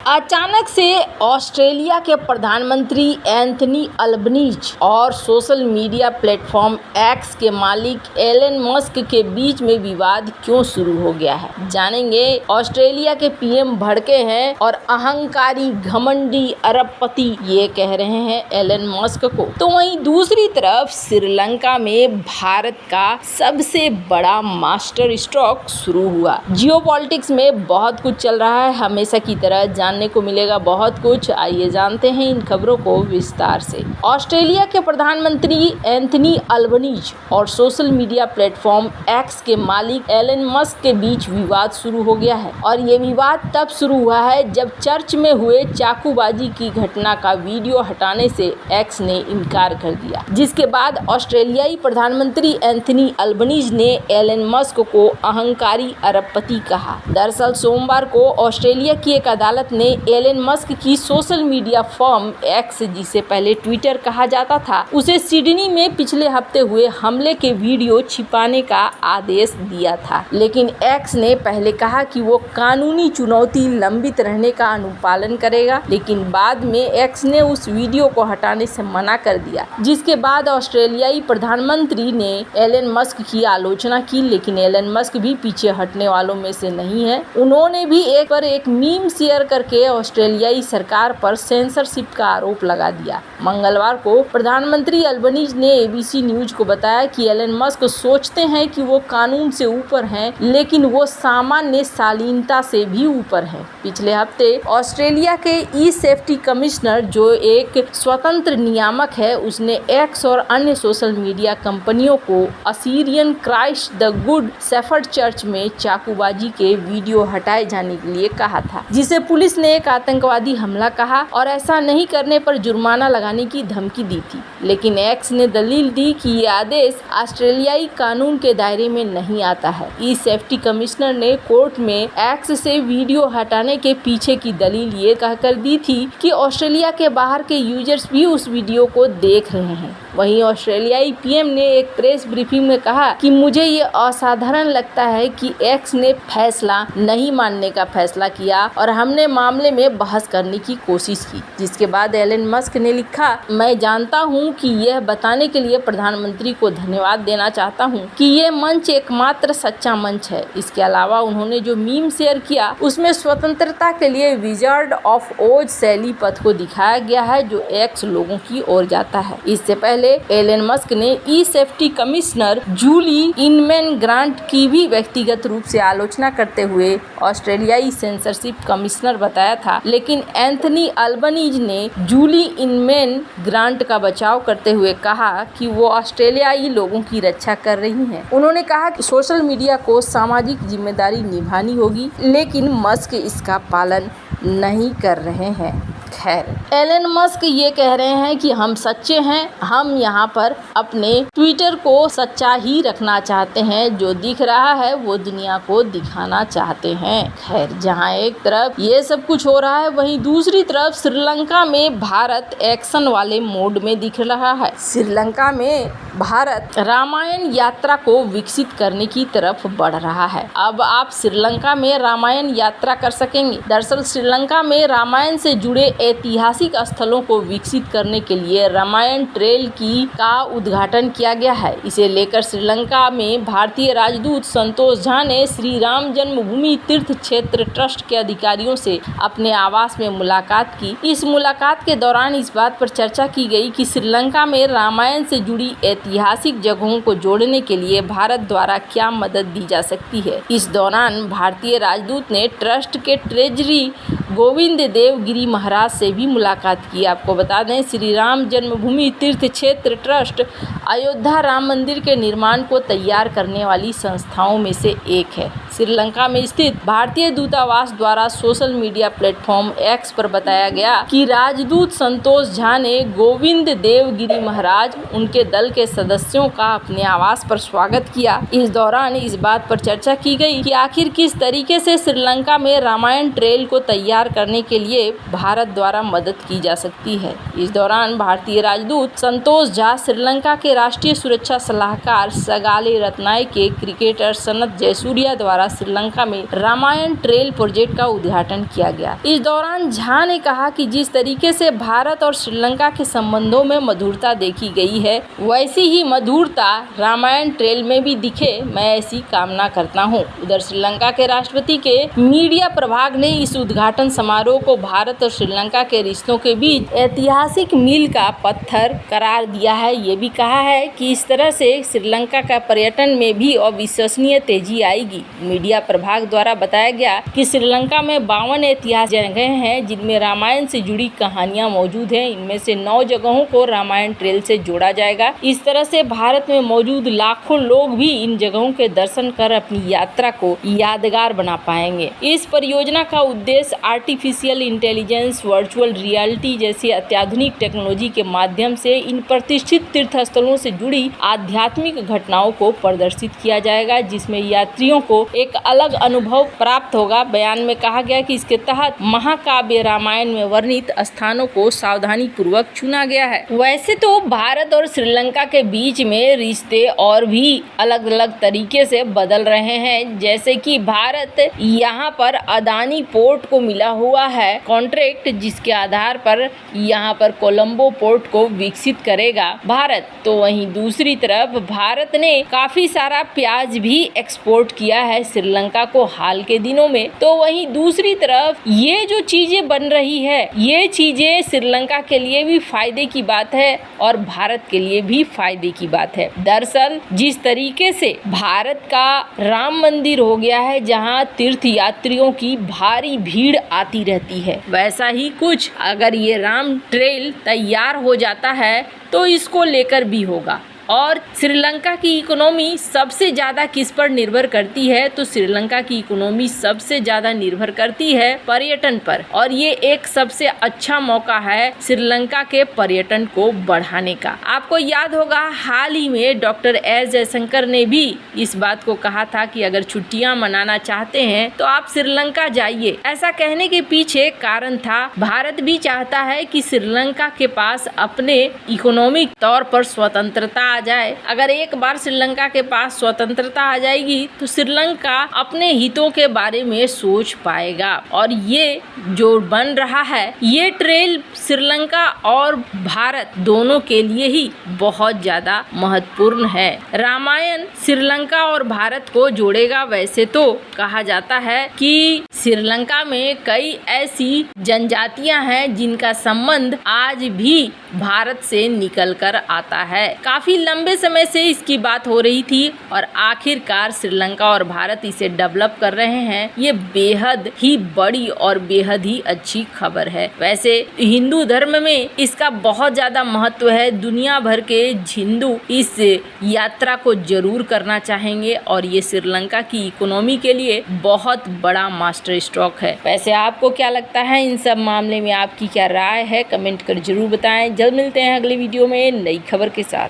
अचानक से ऑस्ट्रेलिया के प्रधानमंत्री एंथनी अल्बनीज और सोशल मीडिया प्लेटफॉर्म एक्स के मालिक एलन मस्क के बीच में विवाद क्यों शुरू हो गया है, जानेंगे। ऑस्ट्रेलिया के पीएम भड़के हैं और अहंकारी घमंडी अरबपति ये कह रहे हैं एलन मस्क को। तो वहीं दूसरी तरफ श्रीलंका में भारत का सबसे बड़ा मास्टर स्ट्रोक शुरू हुआ। जियोपॉलिटिक्स में बहुत कुछ चल रहा है, हमेशा की तरह जानने को मिलेगा बहुत कुछ। आइए जानते हैं इन खबरों को विस्तार से। ऑस्ट्रेलिया के प्रधानमंत्री एंथनी अल्बनीज और सोशल मीडिया प्लेटफॉर्म एक्स के मालिक एलन मस्क के बीच विवाद शुरू हो गया है और ये विवाद तब शुरू हुआ है जब चर्च में हुए चाकूबाजी की घटना का वीडियो हटाने से एक्स ने इनकार कर दिया, जिसके बाद ऑस्ट्रेलियाई प्रधानमंत्री एंथनी अल्बनीज ने एलन मस्क को अहंकारी अरबपति कहा। दरअसल सोमवार को ऑस्ट्रेलिया की एक अदालत ने एलन मस्क की सोशल मीडिया फर्म एक्स, जिसे पहले ट्विटर कहा जाता था, उसे सिडनी में पिछले हफ्ते हुए हमले के वीडियो छिपाने का आदेश दिया था। लेकिन एक्स ने पहले कहा कि वो कानूनी चुनौती लंबित रहने का अनुपालन करेगा, लेकिन बाद में एक्स ने उस वीडियो को हटाने से मना कर दिया, जिसके बाद ऑस्ट्रेलियाई प्रधानमंत्री ने एलन मस्क की आलोचना की। लेकिन एलन मस्क भी पीछे हटने वालों में से नहीं है। उन्होंने भी एक मीम शेयर करके ऑस्ट्रेलियाई सरकार पर सेंसरशिप का आरोप लगा दिया। मंगलवार को प्रधानमंत्री अल्बनीज ने एबीसी न्यूज को बताया कि एलन मस्क सोचते हैं कि वो कानून से ऊपर हैं, लेकिन वो सामान्य शालीनता से भी ऊपर हैं। पिछले हफ्ते ऑस्ट्रेलिया के ई सेफ्टी कमिश्नर, जो एक स्वतंत्र नियामक है, उसने एक्स और अन्य सोशल मीडिया कंपनियों को Assyrian Christ the good shepherd church में चाकूबाजी के वीडियो हटाए जाने के लिए कहा था, जिसे पुलिस ने एक आतंकवादी हमला कहा और ऐसा नहीं करने पर जुर्माना लगाने की धमकी दी थी। लेकिन एक्स ने दलील दी कि ये आदेश ऑस्ट्रेलियाई कानून के दायरे में नहीं आता है। ई सेफ्टी कमिश्नर ने कोर्ट में एक्स से वीडियो हटाने के पीछे की दलील ये कहकर दी थी कि ऑस्ट्रेलिया के बाहर के यूजर्स भी उस वीडियो को देख रहे हैं। वहीं ऑस्ट्रेलियाई पीएम ने एक प्रेस ब्रीफिंग में कहा कि मुझे ये असाधारण लगता है कि एक्स ने फैसला नहीं मानने का फैसला किया और हमने मामले में बहस करने की कोशिश की। जिसके बाद एलन मस्क ने लिखा, मैं जानता हूं कि यह बताने के लिए प्रधानमंत्री को धन्यवाद देना चाहता हूं कि ये मंच एकमात्र सच्चा मंच है। इसके अलावा उन्होंने जो मीम शेयर किया उसमें स्वतंत्रता के लिए विजार्ड ऑफ ओज शैली पथ को दिखाया गया है, जो एक्स लोगों की ओर जाता है। इससे पहले एलन मस्क ने ई safety commissioner Julie Inman grant की भी व्यक्तिगत रूप से आलोचना करते हुए ऑस्ट्रेलियाई सेंसरशिप कमिश्नर बताया था। लेकिन एंथनी अल्बनीज ने जूली इनमैन ग्रांट का बचाव करते हुए कहा कि वो ऑस्ट्रेलियाई लोगों की रक्षा कर रही हैं। उन्होंने कहा कि सोशल मीडिया को सामाजिक जिम्मेदारी निभानी होगी, लेकिन मस्क इसका पालन नहीं कर रहे हैं। खैर, एलन मस्क ये कह रहे हैं कि हम सच्चे हैं, हम यहाँ पर अपने ट्विटर को सच्चा ही रखना चाहते हैं, जो दिख रहा है वो दुनिया को दिखाना चाहते हैं। खैर, जहाँ एक तरफ ये सब कुछ हो रहा है, वहीं दूसरी तरफ श्रीलंका में भारत एक्शन वाले मोड में दिख रहा है। श्रीलंका में भारत रामायण यात्रा को विकसित करने की तरफ बढ़ रहा है। अब आप श्रीलंका में रामायण यात्रा कर सकेंगे। दरअसल श्रीलंका में रामायण से जुड़े ऐतिहासिक स्थलों को विकसित करने के लिए रामायण ट्रेल का उद्घाटन किया गया है। इसे लेकर श्रीलंका में भारतीय राजदूत संतोष झा ने श्री राम जन्मभूमि तीर्थ क्षेत्र ट्रस्ट के अधिकारियों से अपने आवास में मुलाकात की। इस मुलाकात के दौरान इस बात पर चर्चा की गई कि श्रीलंका में रामायण से जुड़ी ऐतिहासिक जगहों को जोड़ने के लिए भारत द्वारा क्या मदद दी जा सकती है। इस दौरान भारतीय राजदूत ने ट्रस्ट के ट्रेजरी गोविंद देव गिरी महाराज से भी मुलाकात की। आपको बता दें, श्री राम जन्मभूमि तीर्थ क्षेत्र ट्रस्ट अयोध्या राम मंदिर के निर्माण को तैयार करने वाली संस्थाओं में से एक है। श्रीलंका में स्थित भारतीय दूतावास द्वारा सोशल मीडिया प्लेटफॉर्म एक्स पर बताया गया कि राजदूत संतोष झा ने गोविंद देव गिरी महाराज, उनके दल के सदस्यों का अपने आवास पर स्वागत किया। इस दौरान इस बात पर चर्चा की गई कि आखिर किस तरीके से श्रीलंका में रामायण ट्रेल को तैयार करने के लिए भारत द्वारा मदद की जा सकती है। इस दौरान भारतीय राजदूत संतोष झा श्रीलंका के राष्ट्रीय सुरक्षा सलाहकार सगाले रत्नायके के क्रिकेटर सनत जयसूर्या द्वारा श्रीलंका में रामायण ट्रेल प्रोजेक्ट का उद्घाटन किया गया। इस दौरान झा ने कहा कि जिस तरीके से भारत और श्रीलंका के संबंधों में मधुरता देखी गई है, वैसी ही मधुरता रामायण ट्रेल में भी दिखे, मैं ऐसी कामना करता हूं। उधर श्रीलंका के राष्ट्रपति के मीडिया प्रभाग ने इस उद्घाटन समारोह को भारत और श्रीलंका के रिश्तों के बीच ऐतिहासिक मील का पत्थर करार दिया है। ये भी कहा है कि इस तरह से श्रीलंका का पर्यटन में भी अविश्वसनीय तेजी आएगी। मीडिया प्रभाग द्वारा बताया गया कि श्रीलंका में 52 ऐतिहासिक जगह हैं जिनमें रामायण से जुड़ी कहानियां मौजूद हैं। इनमें से 9 जगहों को रामायण ट्रेल से जोड़ा जाएगा। इस तरह से भारत में मौजूद लाखों लोग भी इन जगहों के दर्शन कर अपनी यात्रा को यादगार बना पाएंगे। इस परियोजना का उद्देश्य आर्टिफिशियल इंटेलिजेंस, वर्चुअल रियलिटी जैसी अत्याधुनिक टेक्नोलॉजी के माध्यम से इन प्रतिष्ठित तीर्थ स्थलों से जुड़ी आध्यात्मिक घटनाओं को प्रदर्शित किया जाएगा, जिसमें यात्रियों को एक अलग अनुभव प्राप्त होगा। बयान में कहा गया कि इसके तहत महाकाव्य रामायण में वर्णित स्थानों को सावधानी पूर्वक चुना गया है। वैसे तो भारत और श्रीलंका के बीच में रिश्ते और भी अलग अलग तरीके से बदल रहे हैं, जैसे कि भारत यहाँ पर अदानी पोर्ट को मिला हुआ है कॉन्ट्रैक्ट, जिसके आधार पर यहाँ पर कोलंबो पोर्ट को विकसित करेगा भारत। तो वहीं दूसरी तरफ भारत ने काफी सारा प्याज भी एक्सपोर्ट किया है श्रीलंका को हाल के दिनों में। तो वहीं दूसरी तरफ ये जो चीजें बन रही है, ये चीजें श्रीलंका के लिए भी फायदे की बात है और भारत के लिए भी फायदे की बात है। दरअसल जिस तरीके से भारत का राम मंदिर हो गया है, जहां तीर्थ यात्रियों की भारी भीड़ आती रहती है, वैसा ही कुछ अगर ये राम ट्रेल तैयार हो जाता है तो इसको लेकर भी होगा। और श्रीलंका की इकोनॉमी सबसे ज़्यादा किस पर निर्भर करती है, तो श्रीलंका की इकोनॉमी सबसे ज़्यादा निर्भर करती है पर्यटन पर, और ये एक सबसे अच्छा मौका है श्रीलंका के पर्यटन को बढ़ाने का। आपको याद होगा हाल ही में डॉक्टर एस जयशंकर ने भी इस बात को कहा था कि अगर छुट्टियां मनाना चाहते हैं तो आप श्रीलंका जाइए। ऐसा कहने के पीछे कारण था, भारत भी चाहता है कि श्रीलंका के पास अपने इकोनॉमिक तौर पर स्वतंत्रता आ जाए। अगर एक बार श्रीलंका के पास स्वतंत्रता आ जाएगी तो श्रीलंका अपने हितों के बारे में सोच पाएगा। और ये जो बन रहा है, ये ट्रेल श्रीलंका और भारत दोनों के लिए ही बहुत ज्यादा महत्वपूर्ण है। रामायण श्रीलंका और भारत को जोड़ेगा। वैसे तो कहा जाता है कि श्रीलंका में कई ऐसी जनजातियां हैं जिनका संबंध आज भी भारत से निकल कर आता है। काफी लंबे समय से इसकी बात हो रही थी और आखिरकार श्रीलंका और भारत इसे डेवलप कर रहे हैं। ये बेहद ही बड़ी और बेहद ही अच्छी खबर है। वैसे हिंदू धर्म में इसका बहुत ज्यादा महत्व है। दुनिया भर के हिंदू इस यात्रा को जरूर करना चाहेंगे और ये श्रीलंका की इकोनॉमी के लिए बहुत बड़ा मास्टर स्ट्रोक है। वैसे आपको क्या लगता है इन सब मामले में, आपकी क्या राय है, कमेंट कर जरूर बताएं। जल्द मिलते हैं अगले वीडियो में नई खबर के साथ।